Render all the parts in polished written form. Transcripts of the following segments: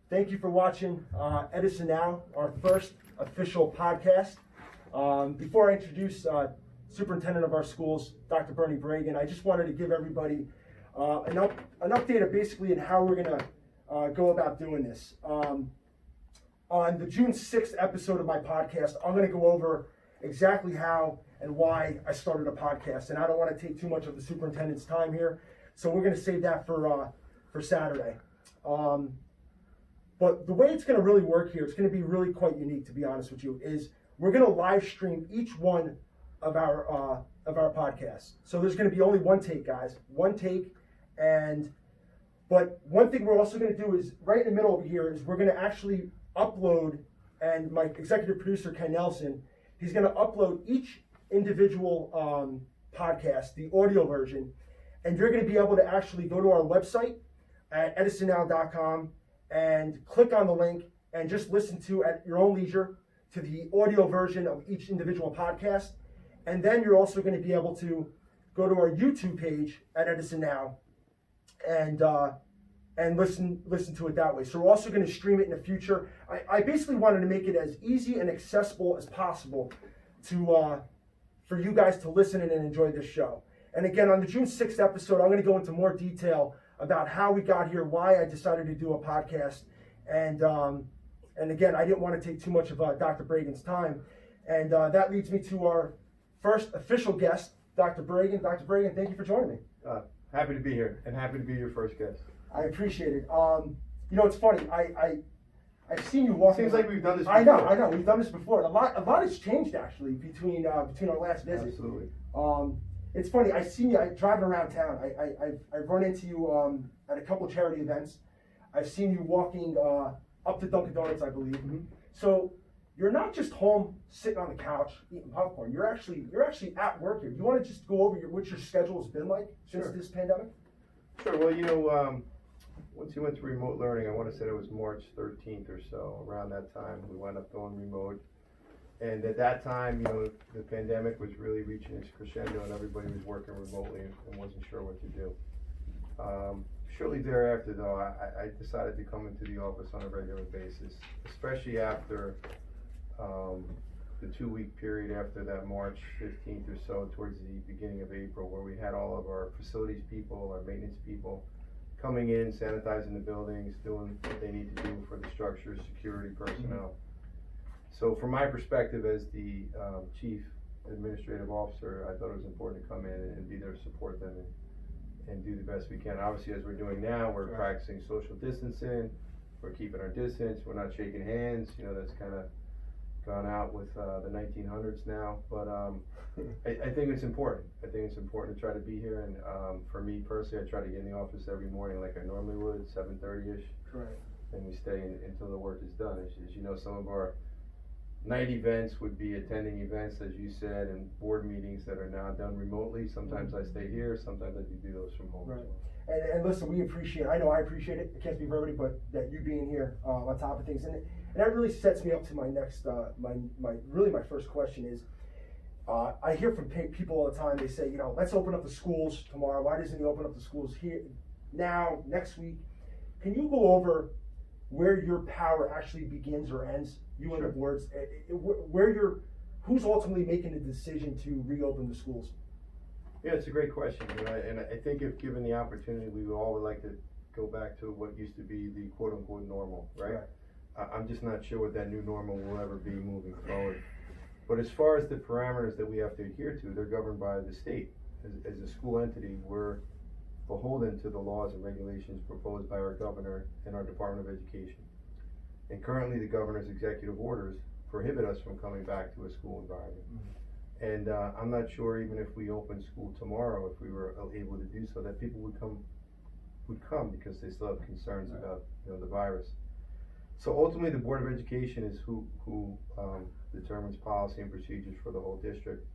Thank you for watching Edison Now, our first official podcast. Before I introduce Superintendent of our schools, Dr. Bernie Bragen, I just wanted to give everybody an update of basically in how we're going to go about doing this. On the June 6th episode of my podcast, I'm going to go over exactly how and why I started a podcast. And I don't want to take too much of the superintendent's time here, so we're going to save that for Saturday. But the way it's going to really work here, it's going to be really quite unique, to be honest with you, is we're going to live stream each one of our podcasts. So there's going to be only one take, guys, one take. But one thing we're also going to do is right in the middle over here is we're going to actually upload, and my executive producer, Ken Nelson, he's going to upload each individual podcast, the audio version, and you're going to be able to actually go to our website at edisonnow.com and click on the link and just listen to at your own leisure to the audio version of each individual podcast. And then you're also going to be able to go to our YouTube page at Edison Now and listen to it that way. So we're also going to stream it in the future. I basically wanted to make it as easy and accessible as possible to for you guys to listen and enjoy this show. And again, on the June 6th episode, I'm going to go into more detail about how we got here, why I decided to do a podcast, and again, I didn't want to take too much of Dr. Bragen's time, and that leads me to our first official guest, Dr. Bragen. Dr. Bragen, thank you for joining me. Happy to be here, and happy to be your first guest. I appreciate it. You know, it's funny. I've seen you walking. Seems like we've done this before. I know. We've done this before. A lot has changed actually between our last visit. Absolutely. It's funny, I see you driving around town. I've run into you at a couple charity events. I've seen you walking up to Dunkin' Donuts, I believe. Mm-hmm. So you're not just home sitting on the couch eating popcorn. You're actually at work here. You want to just go over what your schedule has been like since this pandemic? Sure. Well, you know, once you went to remote learning, I want to say it was March 13th or so. Around that time, we wound up going remote. And at that time, you know, the pandemic was really reaching its crescendo and everybody was working remotely and wasn't sure what to do. Shortly thereafter, though, I decided to come into the office on a regular basis, especially after the 2-week period after that March 15th or so, towards the beginning of April, where we had all of our facilities people, our maintenance people, coming in, sanitizing the buildings, doing what they need to do for the structures, security personnel. So from my perspective as the chief administrative officer, I thought it was important to come in and be there to support them and do the best we can. Obviously, as we're doing now, we're practicing social distancing, we're keeping our distance, we're not shaking hands. You know, that's kind of gone out with the 1900s now. But I think it's important. I think it's important to try to be here. And for me personally, I try to get in the office every morning like I normally would, 7:30ish. Correct. And we stay until the work is done. As you know, some of our night events would be attending events, as you said, and board meetings that are now done remotely. Sometimes I stay here, sometimes I do those from home. Right. And listen, we appreciate, I know I appreciate it, I can't speak for everybody, but that you being here on top of things. And that really sets me up to my next, my first question is, I hear from people all the time, they say, you know, let's open up the schools tomorrow. Why doesn't he open up the schools here, now, next week? Can you go over where your power actually begins or ends? You and the boards, who's ultimately making the decision to reopen the schools? Yeah, it's a great question, you know, and I think if given the opportunity, we all would like to go back to what used to be the quote-unquote normal, right? I'm just not sure what that new normal will ever be moving forward. But as far as the parameters that we have to adhere to, they're governed by the state. As a school entity, we're beholden to the laws and regulations proposed by our governor and our Department of Education. And currently, the governor's executive orders prohibit us from coming back to a school environment. Mm-hmm. And I'm not sure, even if we open school tomorrow, if we were able to do so, that people would come because they still have concerns about, you know, the virus. So ultimately, the Board of Education is who determines policy and procedures for the whole district.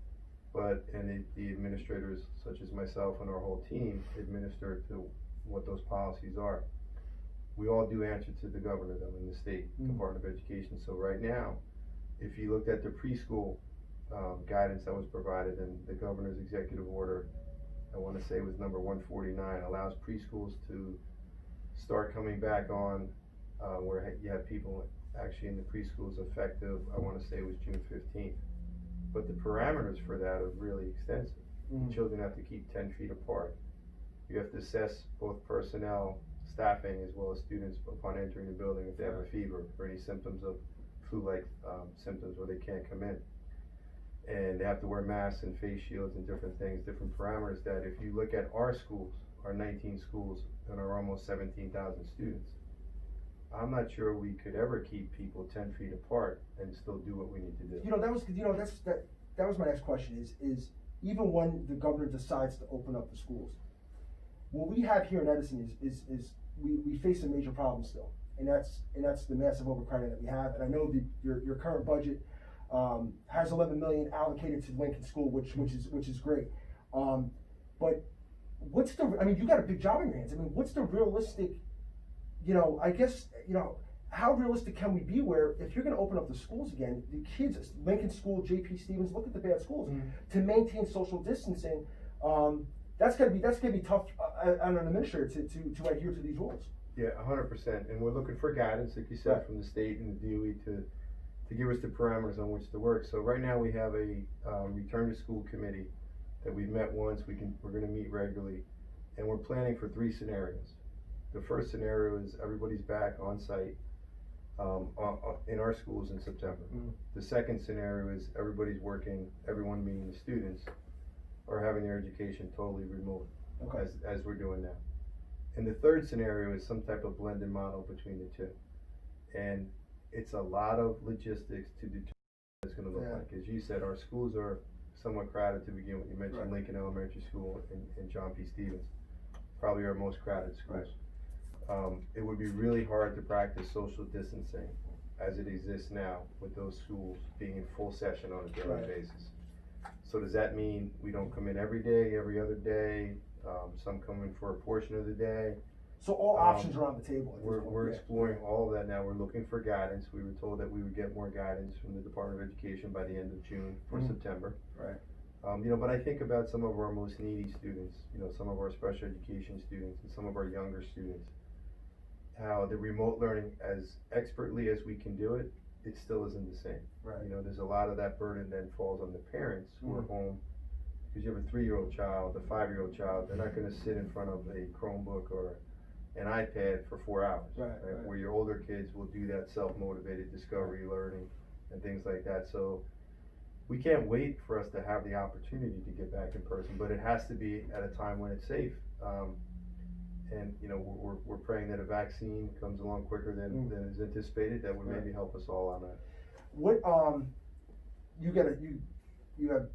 And the administrators, such as myself and our whole team, administer to what those policies are. We all do answer to the governor, though, in the state Department of Education. So right now, if you looked at the preschool guidance that was provided, and the governor's executive order, I want to say it was number 149, allows preschools to start coming back on where you have people actually in the preschools effective, I wanna say it was June 15th. But the parameters for that are really extensive. Children have to keep 10 feet apart. You have to assess both personnel, staffing, as well as students upon entering the building if they have a fever or any symptoms of flu-like symptoms where they can't come in. And they have to wear masks and face shields and different things, different parameters that if you look at our schools, our 19 schools and our almost 17,000 students, I'm not sure we could ever keep people 10 feet apart and still do what we need to do. That was my next question is even when the governor decides to open up the schools, what we have here in Edison is we face a major problem still, and that's the massive overcrowding that we have. And I know your current budget has 11 million allocated to Lincoln School, which is great. But you got a big job in your hands. I mean, what's the realistic, how realistic can we be where if you're going to open up the schools again, the kids, Lincoln School, J.P. Stevens, look at the bad schools, to maintain social distancing, that's gonna be tough on an administrator to adhere to these rules. Yeah, 100%. And we're looking for guidance, like you said, from the state and the DOE to give us the parameters on which to work. So right now we have a return to school committee that we've met once. We're going to meet regularly, and we're planning for 3 scenarios. The first scenario is everybody's back on site in our schools in September. The second scenario is everybody's working, everyone meaning the students, are having their education totally remote, as we're doing now. And the third scenario is some type of blended model between the two. And it's a lot of logistics to determine what it's going to look like. As you said, our schools are somewhat crowded to begin with. You mentioned Lincoln Elementary School and John P. Stevens, probably our most crowded schools. It would be really hard to practice social distancing as it exists now with those schools being in full session on a daily basis. So does that mean we don't come in every day, every other day? Some come in for a portion of the day. So all options are on the table. We're exploring all of that now. We're looking for guidance. We were told that we would get more guidance from the Department of Education by the end of June for September. But I think about some of our most needy students, some of our special education students and some of our younger students, how the remote learning, as expertly as we can do it, it still isn't the same. There's a lot of that burden then falls on the parents who are home, because you have a 3-year-old child, a 5-year-old child, they're not gonna sit in front of a Chromebook or an iPad for 4 hours. Where your older kids will do that self-motivated discovery learning and things like that. So we can't wait for us to have the opportunity to get back in person, but it has to be at a time when it's safe. And we're praying that a vaccine comes along quicker than is anticipated. That would maybe help us all on that. What you have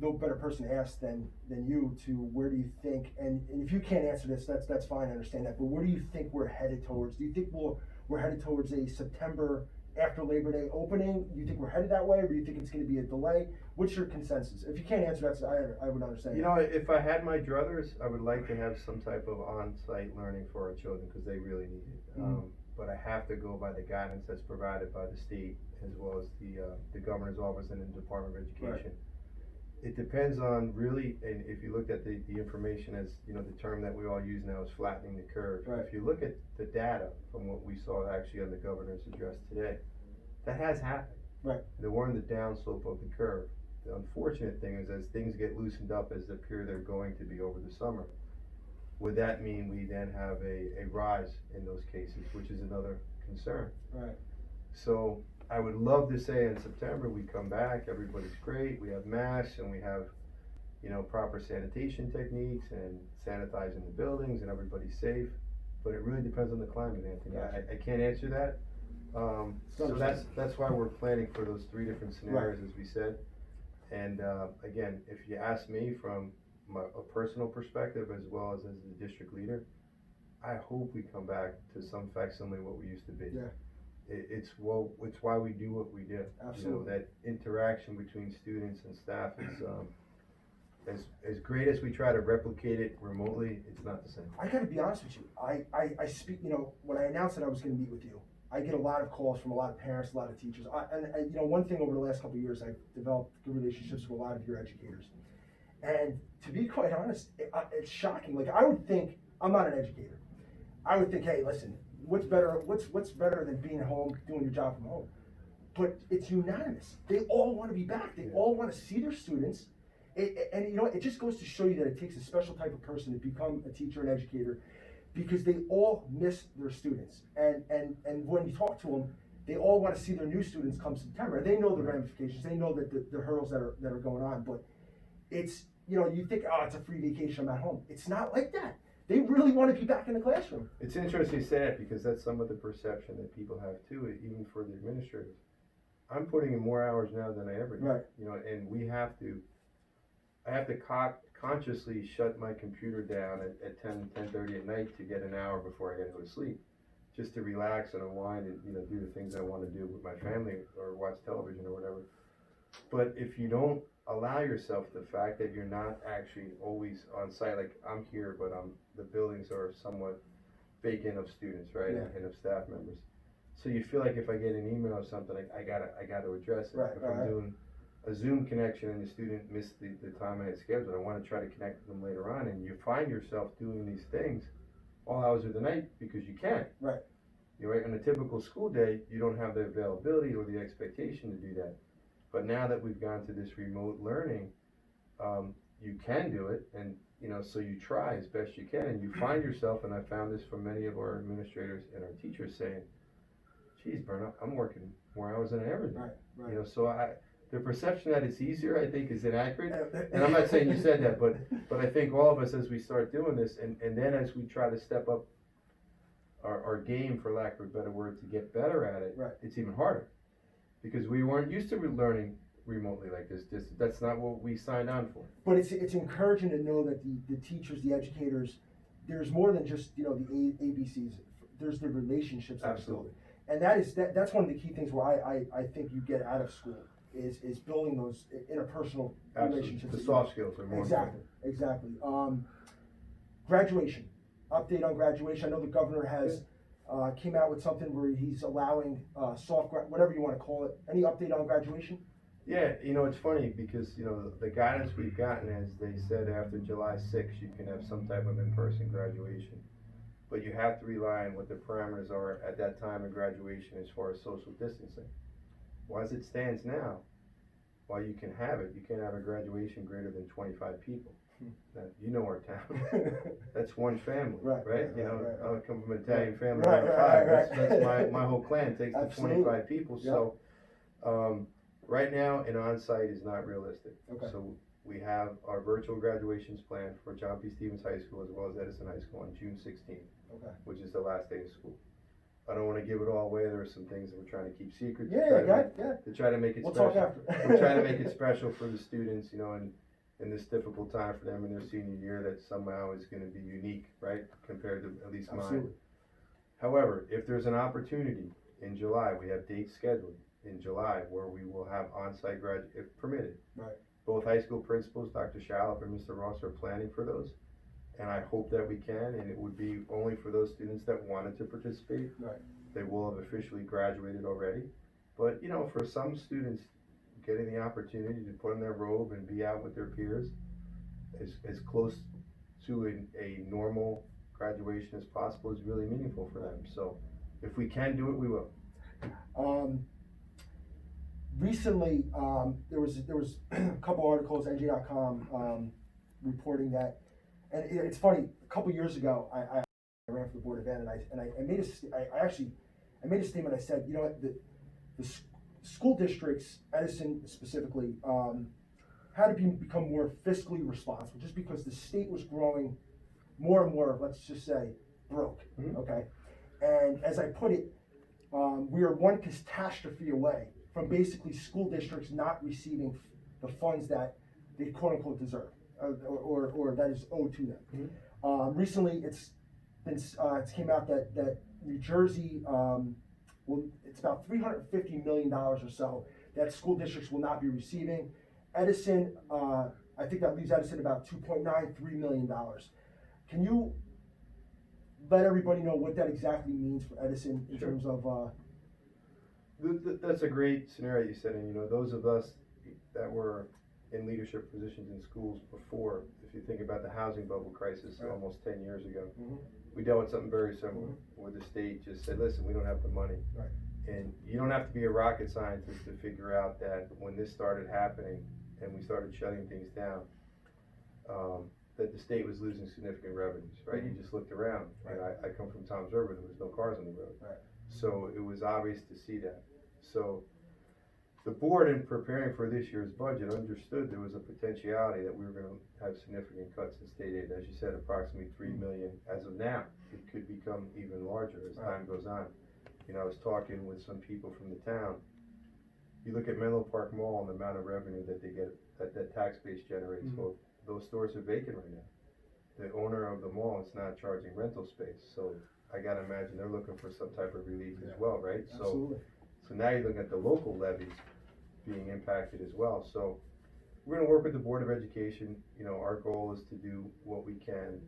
no better person to ask than you to where do you think, and if you can't answer this, that's fine, I understand that, but where do you think we're headed towards? Do you think we're headed towards a September after Labor Day opening? Do you think we're headed that way, or do you think it's going to be a delay? What's your consensus? If you can't answer that, I would understand. If I had my druthers, I would like to have some type of on-site learning for our children because they really need it. But I have to go by the guidance that's provided by the state as well as the governor's office and the Department of Education. It depends on really, and if you looked at the information as, the term that we all use now is flattening the curve. If you look at the data from what we saw actually on the governor's address today, that has happened. We're in the downslope of the curve. The unfortunate thing is as things get loosened up as they appear they're going to be over the summer, would that mean we then have a rise in those cases, which is another concern. So I would love to say in September we come back, everybody's great, we have masks and we have, proper sanitation techniques and sanitizing the buildings and everybody's safe. But it really depends on the climate, Anthony. I can't answer that. So that's why we're planning for those 3 different scenarios, as we said. And again, if you ask me from a personal perspective as well as the district leader, I hope we come back to some facsimile of what we used to be. It's why we do what we do. Absolutely. That interaction between students and staff is as great as we try to replicate it remotely, it's not the same. I got to be honest with you. I speak. When I announced that I was going to meet with you, I get a lot of calls from a lot of parents, a lot of teachers. And one thing over the last couple of years, I've developed good relationships with a lot of your educators. And to be quite honest, it's shocking. Like I would think, I'm not an educator. I would think, hey, listen, what's better than being at home, doing your job from home? But it's unanimous. They all want to be back. They all want to see their students. And you know, it just goes to show you that it takes a special type of person to become a teacher and educator, because they all miss their students. And when you talk to them, they all want to see their new students come September. And they know the ramifications. They know that the hurdles that are going on. But it's, you know, you think, oh, it's a free vacation, I'm at home. It's not like that. They really want to be back in the classroom. It's interesting you say that, because that's some of the perception that people have too, even for the administrators. I'm putting in more hours now than I ever did. Right. You know, and I have to consciously shut my computer down at 10:30 at night to get an hour before I gotta go to sleep, just to relax and unwind and, you know, do the things I want to do with my family or watch television or whatever. But if you don't allow yourself the fact that you're not actually always on site, like I'm here, but the buildings are somewhat vacant of students, right, and of staff members. So you feel like if I get an email or something, I gotta address it. Right, if I'm doing a Zoom connection and the student missed the time I had scheduled, I want to try to connect with them later on, and you find yourself doing these things all hours of the night because you can. Right. You're right. On a typical school day, you don't have the availability or the expectation to do that. But now that we've gone to this remote learning, you can do it, and you know, so you try as best you can, and you find yourself, and I found this from many of our administrators and our teachers saying, geez, Bernard, I'm working more hours than I ever did. Right. You know, so the perception that it's easier, I think, is inaccurate. And I'm not saying you said that, but I think all of us, as we start doing this, and then as we try to step up our game, for lack of a better word, to get better at it, it's even harder. Because we weren't used to learning remotely like this. That's not what we signed on for. But it's encouraging to know that the teachers, the educators, there's more than just, you know, the ABCs. There's the relationships. Absolutely. And that's one of the key things where I think you get out of school is building those interpersonal relationships. The soft skills are more important. Exactly. Graduation. Update on graduation. I know the governor has came out with something where he's allowing whatever you want to call it. Any update on graduation? Yeah, you know, it's funny because, you know, the guidance we've gotten is they said after July 6th you can have some type of in-person graduation. But you have to rely on what the parameters are at that time of graduation as far as social distancing. Well, as it stands now, while you can have it, you can't have a graduation greater than 25 people. Now, you know our town. That's one family, right? You know, I come from an Italian family of 5. That's my whole clan takes to 25 people. So right now, an on-site is not realistic. So we have our virtual graduations planned for John P. Stevens High School as well as Edison High School on June 16th, which is the last day of school. I don't want to give it all away. There are some things that we're trying to keep secret. To try to make it special. We'll talk after. We're trying to make it special for the students, you know, and in this difficult time for them in their senior year, that somehow is going to be unique, right, compared to at least mine. However, if there's an opportunity in July, we have dates scheduled in July where we will have on-site if permitted. Both high school principals, Dr. Shallop and Mr. Ross, are planning for those. And I hope that we can, and it would be only for those students that wanted to participate. They will have officially graduated already. But, you know, for some students, getting the opportunity to put on their robe and be out with their peers as close to a normal graduation as possible is really meaningful for them. So if we can do it, we will. Recently, there was a couple articles, NJ.com, reporting that. And it's funny. A couple years ago, I ran for the board of ed, and I made a statement. I said, you know what, the school districts, Edison specifically, had to become more fiscally responsible, just because the state was growing more and more. Let's just say broke. Okay, and as I put it, we are one catastrophe away from basically school districts not receiving the funds that they quote unquote deserve. Or that is owed to them. Recently, it's came out that New Jersey, it's about $350 million or so that school districts will not be receiving. Edison, I think that leaves Edison about $2.93 million. Can you let everybody know what that exactly means for Edison in terms of? That's a great scenario you said, and you know, those of us that were in leadership positions in schools before, if you think about the housing bubble crisis almost 10 years ago, we dealt with something very similar, where the state just said, listen, we don't have the money. Right. And you don't have to be a rocket scientist to figure out that when this started happening and we started shutting things down, that the state was losing significant revenues, right? You just looked around, and I come from Tom's River, there was no cars on the road. Right. So it was obvious to see that. So the board, in preparing for this year's budget, understood there was a potentiality that we were gonna have significant cuts in state aid. As you said, approximately 3 million as of now. It could become even larger as time goes on. You know, I was talking with some people from the town. You look at Menlo Park Mall and the amount of revenue that they get, that tax base generates. Well, those stores are vacant right now. The owner of the mall is not charging rental space, so I gotta imagine they're looking for some type of relief as well, right? Absolutely. So now you're looking at the local levies being impacted as well. So we're gonna work with the Board of Education. You know, our goal is to do what we can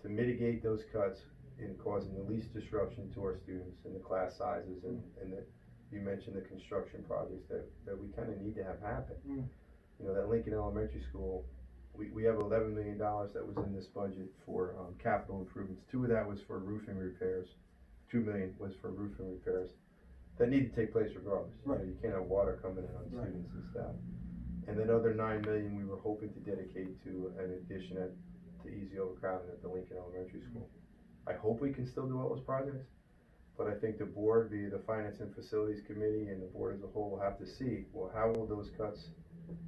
to mitigate those cuts in causing the least disruption to our students and the class sizes and that you mentioned the construction projects that we kinda need to have happen. You know, that Lincoln Elementary School, we have $11 million that was in this budget for capital improvements. 2 of that was for roofing repairs. 2 million was for roofing repairs. That need to take place regardless. Right. You know, you can't have water coming in on students and staff. And then other 9 million we were hoping to dedicate to an addition to easy overcrowding at the Lincoln Elementary School. I hope we can still do all those projects, but I think the board, via the Finance and Facilities Committee and the board as a whole, will have to see, well, how will those cuts,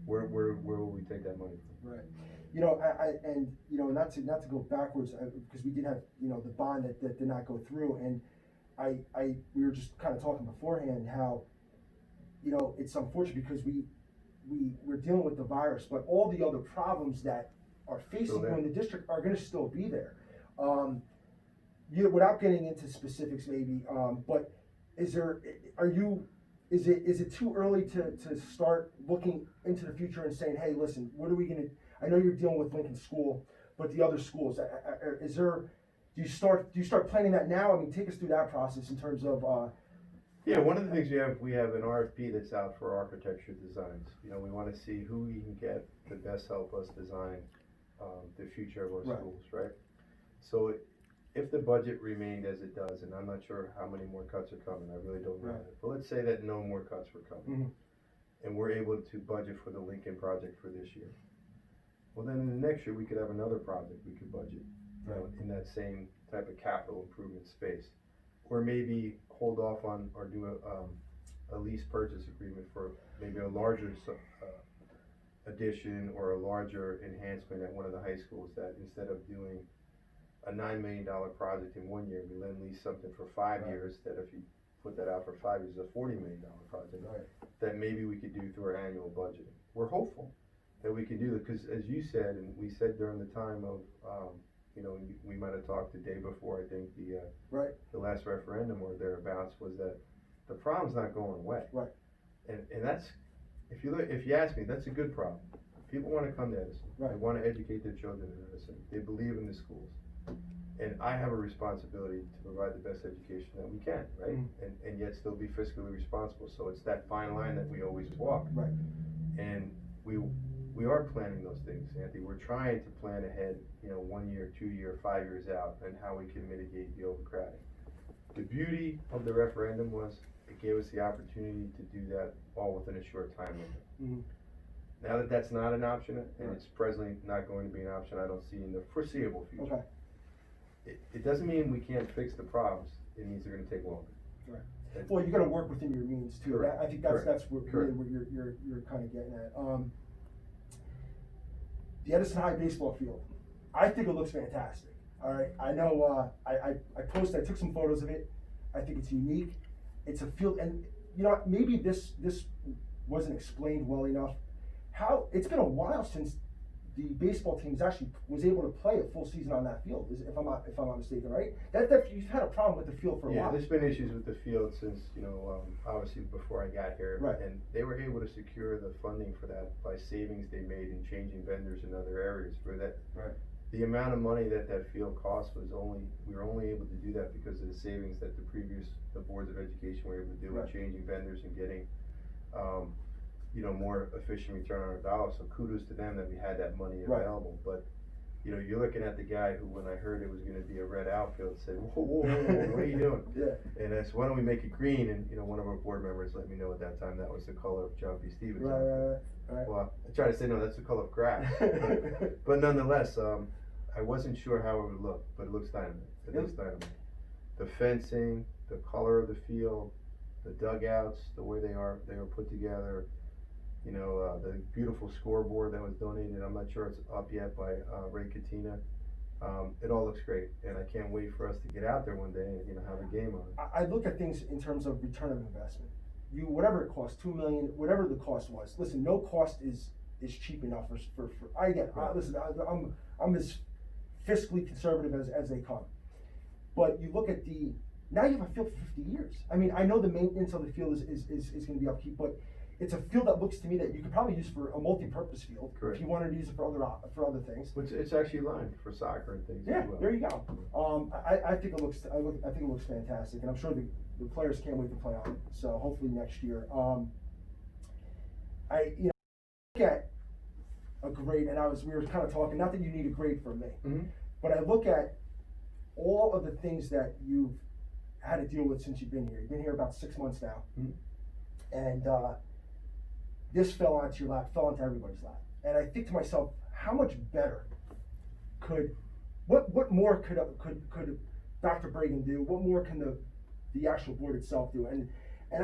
where will we take that money from? Right. You know, and you know, not to go backwards, because we did have, you know, the bond that did not go through, and we were just kind of talking beforehand how, you know, it's unfortunate because we're dealing with the virus, but all the other problems that are facing you in the district are going to still be there. Without getting into specifics, maybe, but is it too early to start looking into the future and saying, hey, listen, what are we going to? I know you're dealing with Lincoln School, but the other schools, do you start planning that now? I mean, take us through that process in terms of. Yeah, one of the things we have an RFP that's out for architecture designs. You know, we want to see who we can get to best help us design the future of our schools, right? So if the budget remained as it does, and I'm not sure how many more cuts are coming, I really don't know. But let's say that no more cuts were coming, and we're able to budget for the Lincoln project for this year. Well, then in the next year we could have another project we could budget, you know, in that same type of capital improvement space, or maybe hold off on or do a lease purchase agreement for maybe a larger addition or a larger enhancement at one of the high schools, that instead of doing a $9 million project in 1 year, we then lease something for 5 years, that if you put that out for 5 years, is a $40 million project that maybe we could do through our annual budgeting. We're hopeful that we can do it, because as you said, and we said during the time of, you know, we might have talked the day before, I think, the last referendum or thereabouts, was that the problem's not going away. Right. And that's, if you ask me, that's a good problem. People want to come to Edison. They want to educate their children in Edison. They believe in the schools. And I have a responsibility to provide the best education that we can, right? And yet still be fiscally responsible. So it's that fine line that we always walk. Right. And we are planning those things, Anthony. We're trying to plan ahead, you know, 1 year, 2 year, 5 years out, and how we can mitigate the overcrowding. The beauty of the referendum was it gave us the opportunity to do that all within a short time limit. Now that that's not an option, and it's presently not going to be an option, I don't see in the foreseeable future. Okay. It doesn't mean we can't fix the problems. It means they're going to take longer. Right. Well, you got to work within your means too. Correct. I think that's what really what you're kind of getting at. The Edison High baseball field, I think it looks fantastic. All right, I know. I took some photos of it. I think it's unique. It's a field, and you know, maybe this wasn't explained well enough. How it's been a while since the baseball teams actually was able to play a full season on that field, if I'm not mistaken, right? That you've had a problem with the field for a while. Yeah, there's been issues with the field since, you know, obviously before I got here. Right. And they were able to secure the funding for that by savings they made in changing vendors in other areas for that. Right. The amount of money that field cost we were only able to do that because of the savings that the boards of education were able to do in changing vendors and getting, you know, more efficient return on our dollars. So kudos to them that we had that money available. But you know, you're looking at the guy who, when I heard it was gonna be a red outfield, said, whoa, what are you doing? Yeah. And I said, why don't we make it green? And, you know, one of our board members let me know at that time that was the color of John P. Stevens. Right. Well, I tried to say, no, that's the color of grass. But nonetheless, I wasn't sure how it would look, but it looks dynamite. It looks dynamite. The fencing, the color of the field, the dugouts, the way they were put together, you know, the beautiful scoreboard that was donated, I'm not sure it's up yet, by Ray Katina. It all looks great, and I can't wait for us to get out there one day and, you know, have a game on it. I look at things in terms of return of investment. Whatever it costs, $2 million, whatever the cost was. Listen, no cost is cheap enough for I get. Listen, I'm as fiscally conservative as they come. But you look at now you have a field for 50 years. I mean, I know the maintenance of the field is going to be upkeep, but it's a field that looks to me that you could probably use for a multi-purpose field. Correct. If you wanted to use it for other things. It's actually lined for soccer and things. Yeah, as well. there you go. I think it looks fantastic, and I'm sure the players can't wait to play on it. So hopefully next year. Look at a grade, and we were kind of talking. Not that you need a grade from me, but I look at all of the things that you've had to deal with since you've been here. You've been here about 6 months now, and this fell onto your lap, fell onto everybody's lap. And I think to myself, how much better what more could Dr. Bragen do? What more can the actual board itself do? And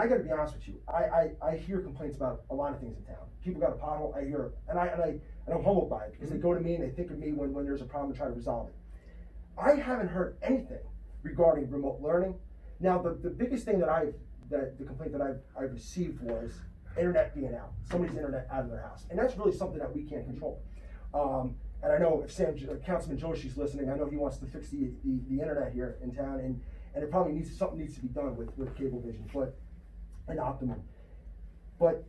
I got to be honest with you, I hear complaints about a lot of things in town. People got a pothole, I hear, and I'm humbled by it because they go to me and they think of me when there's a problem and try to resolve it. I haven't heard anything regarding remote learning. Now, the biggest thing the complaint that I've received was internet being out, somebody's internet out of their house, and that's really something that we can't control. And I know if Councilman Joshi's listening, I know he wants to fix the internet here in town, and it probably something needs to be done with Cablevision, and Optimum. But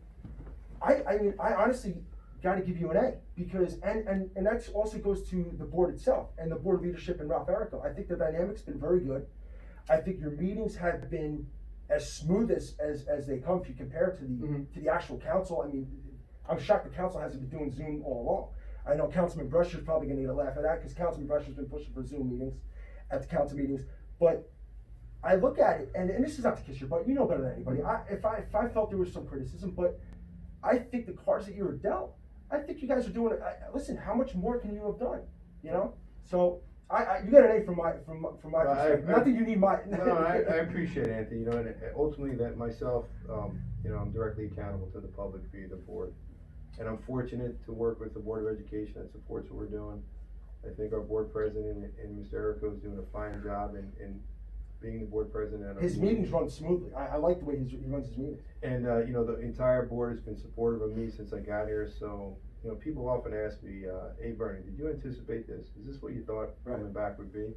I mean, I honestly got to give you an A, because and that also goes to the board itself and the board leadership and Ralph Errico. I think the dynamic's been very good. I think your meetings have been as smooth as they come if you compare it to the actual council. I mean, I'm shocked the council hasn't been doing Zoom all along. I know Councilman Brusher's probably going to need a laugh at that, because Councilman Brusher's been pushing for Zoom meetings at the council meetings. But I look at it, and this is not to kiss your butt, you know better than anybody. If I felt there was some criticism, but I think the cards that you were dealt, I think you guys are doing it. Listen, how much more can you have done? You know, so you got an A from my perspective. Not that you need my. No, I appreciate it, Anthony. You know, and ultimately that myself, you know, I'm directly accountable to the public via the board, and I'm fortunate to work with the Board of Education that supports what we're doing. I think our board president and Mr. Errico is doing a fine job in being the board president. His meetings run smoothly. I like the way he runs his meetings. And you know, the entire board has been supportive of me since I got here. So, you know, people often ask me, hey Bernie, did you anticipate this? Is this what you thought coming back would be?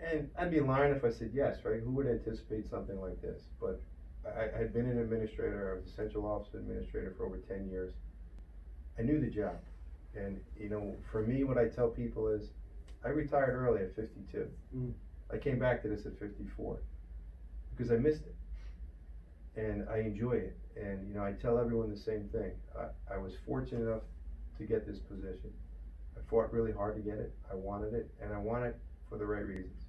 And I'd be lying if I said yes, right? Who would anticipate something like this? But I had been an administrator. I was a central office administrator for over 10 years. I knew the job. And, you know, for me, what I tell people is, I retired early at 52. I came back to this at 54 because I missed it, and I enjoy it. And, you know, I tell everyone the same thing. I was fortunate enough to get this position. I fought really hard to get it. I wanted it, and I want it for the right reasons.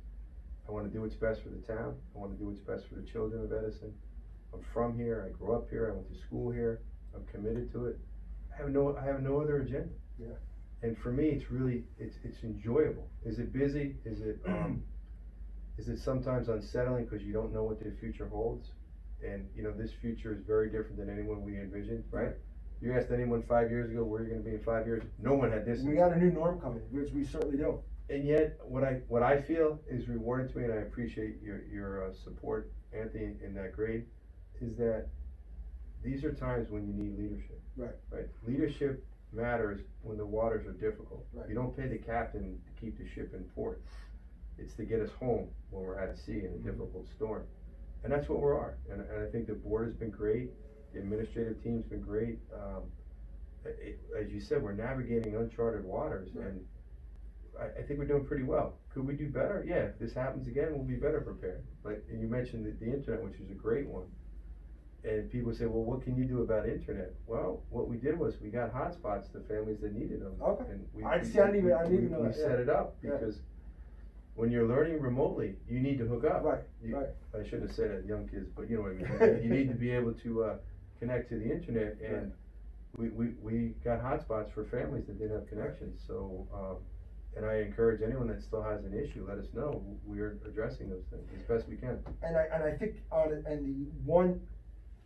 I want to do what's best for the town. I want to do what's best for the children of Edison. I'm from here. I grew up here. I went to school here. I'm committed to it. I have no other agenda. Yeah. And for me, it's really it's enjoyable. Is it busy? Is it sometimes unsettling because you don't know what the future holds? And, you know, this future is very different than anyone we envisioned, right? You asked anyone 5 years ago where you're going to be in 5 years, no one had this. We got a new norm coming, which we certainly do. And yet, what I feel is rewarding to me, and I appreciate your support, Anthony, in that grade, is that these are times when you need leadership. Right. Leadership matters when the waters are difficult. Right. You don't pay the captain to keep the ship in port. It's to get us home when we're at sea in a difficult storm. And that's what we are. And I think the board has been great. The administrative team's been great. As you said, we're navigating uncharted waters, and I think we're doing pretty well. Could we do better? Yeah, if this happens again, we'll be better prepared. And you mentioned the internet, which is a great one. And people say, well, what can you do about internet? Well, what we did was we got hotspots to families that needed them. Okay. And I didn't even know we that, set it up because when you're learning remotely, you need to hook up. Right, right. I shouldn't have said it, young kids, but you know what I mean. You need to be able to connect to the internet, and we got hotspots for families that didn't have connections. So, and I encourage anyone that still has an issue, let us know. We're addressing those things as best we can. And I think and the one,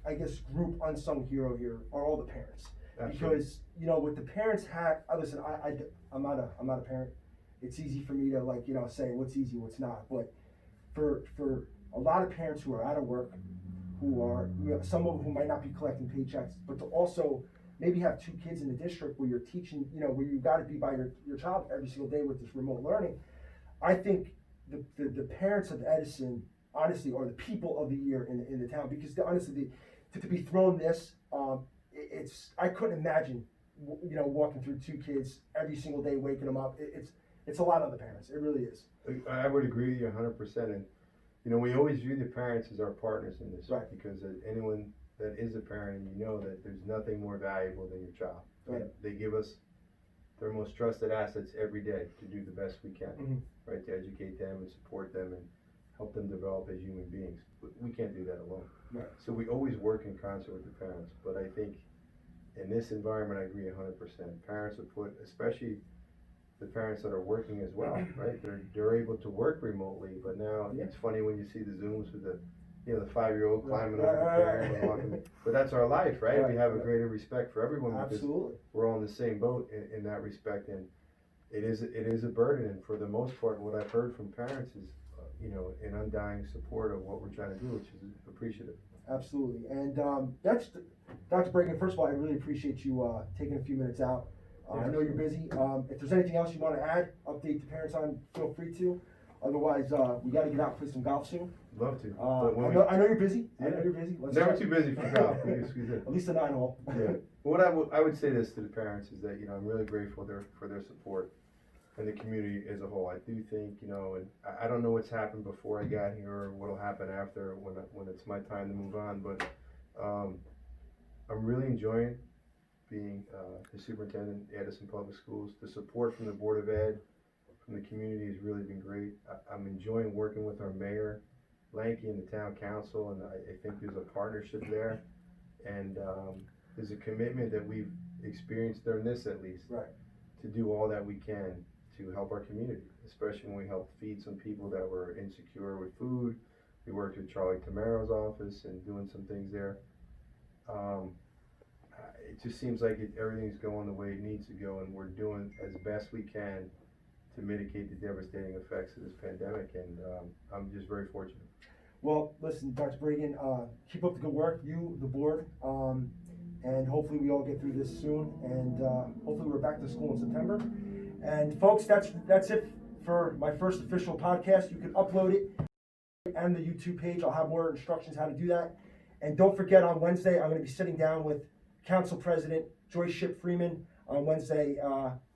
I guess, group unsung hero here are all the parents. Absolutely. Because, you know, with the parents listen, I'm not a parent. It's easy for me to, like, you know, say what's easy, what's not. But for a lot of parents who are out of work, who are, you know, some of whom might not be collecting paychecks, but to also maybe have 2 kids in the district where you're teaching, you know, where you've got to be by your child every single day with this remote learning. I think the parents of Edison, honestly, are the people of the year in the town, because honestly, to be thrown this, I couldn't imagine, you know, walking through 2 kids every single day, waking them up. It's a lot on the parents. It really is. I would agree with you 100%. And, you know, we always view the parents as our partners in this, right? Because anyone that is a parent, and you know that there's nothing more valuable than your child. Right. They give us their most trusted assets every day to do the best we can, right? To educate them and support them and help them develop as human beings. But we can't do that alone. Right. So we always work in concert with the parents. But I think in this environment, I agree 100%. Parents have put, especially the parents that are working as well, right? They're able to work remotely, but now it's funny when you see the Zooms with the, you know, the 5-year-old climbing over the parent and walking. But that's our life, right? We have a greater respect for everyone because we're all in the same boat in that respect. And it is a burden. And for the most part, what I've heard from parents is, you know, an undying support of what we're trying to do, which is appreciative. Absolutely. And that's Dr. Bragen. First of all, I really appreciate you taking a few minutes out. I know you're busy. If there's anything else you want to add, update the parents on, feel free to. Otherwise, we got to get out and play some golf soon. Love to. I know you're busy. I know you're busy. Never too busy for golf. At least a 9-hole. Yeah. What I would say this to the parents is that, you know, I'm really grateful for their support and the community as a whole. I do think, you know, and I don't know what's happened before I got here or what'll happen after when it's my time to move on, but I'm really enjoying being the superintendent at Edison Public Schools. The support from the Board of Ed, from the community has really been great. I'm enjoying working with our mayor, Lanky, and the town council, and I think there's a partnership there. And there's a commitment that we've experienced during this, at least, to do all that we can to help our community, especially when we helped feed some people that were insecure with food. We worked with Charlie Tamaro's office and doing some things there. It just seems like everything's going the way it needs to go, and we're doing as best we can to mitigate the devastating effects of this pandemic, and I'm just very fortunate. Well, listen, Dr. Bragen, keep up the good work, you, the board, and hopefully we all get through this soon, and hopefully we're back to school in September. And folks, that's it for my first official podcast. You can upload it and the YouTube page. I'll have more instructions how to do that. And don't forget, on Wednesday, I'm going to be sitting down with Council President Joyce Ship Freeman on Wednesday,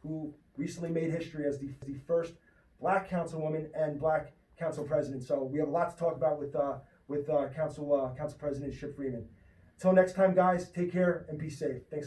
who recently made history as the first Black councilwoman and Black council president. So we have a lot to talk about with Council President Ship Freeman. Until next time, guys, take care and be safe. Thanks a lot.